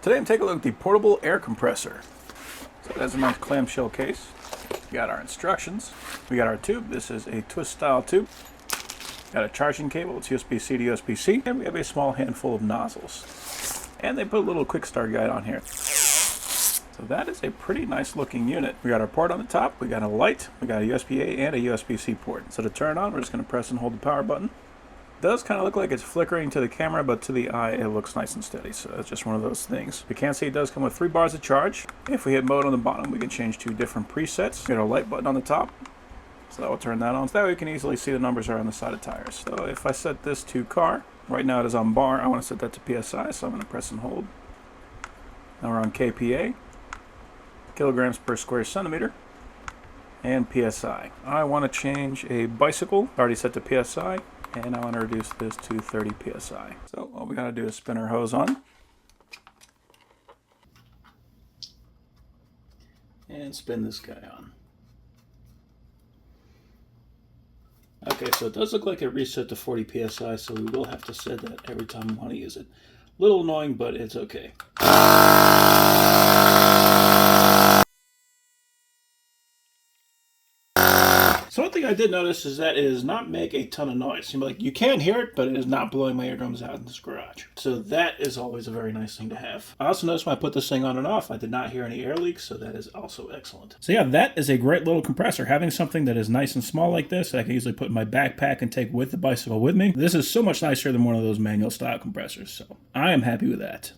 Today I'm taking a look at the portable air compressor. So it has a nice clamshell case. We got our instructions. We got our tube. This is a twist style tube. Got a charging cable. It's USB-C to USB-C. And we have a small handful of nozzles. And they put a little quick start guide on here. So that is a pretty nice looking unit. We got our port on the top. We got a light. We got a USB-A and a USB-C port. So to turn on, we're just going to press and hold the power button. It does kind of look like it's flickering to the camera, but to the eye it looks nice and steady, so it's just one of those things. You can see it does come with 3 bars of charge. If we hit mode on the bottom, we can change to different presets. We got our light button on the top, so that will turn that on. So that way we can easily see the numbers are on the side of tires. So if I set this to car, right now it is on bar, I want to set that to PSI, so I'm going to press and hold. Now we're on KPA, kilograms per square centimeter, and PSI. I want to change a bicycle, already set to PSI. And I want to reduce this to 30 psi. So all we got to do is spin our hose on. And spin this guy on. Okay, so it does look like it reset to 40 psi, so we will have to set that every time we want to use it. A little annoying, but it's okay. So one thing I did notice is that it does not make a ton of noise. Like, you can hear it, but it is not blowing my eardrums out in this garage. So that is always a very nice thing to have. I also noticed when I put this thing on and off, I did not hear any air leaks, so that is also excellent. So yeah, that is a great little compressor. Having something that is nice and small like this, that I can easily put in my backpack and take with the bicycle with me. This is so much nicer than one of those manual style compressors, so I am happy with that.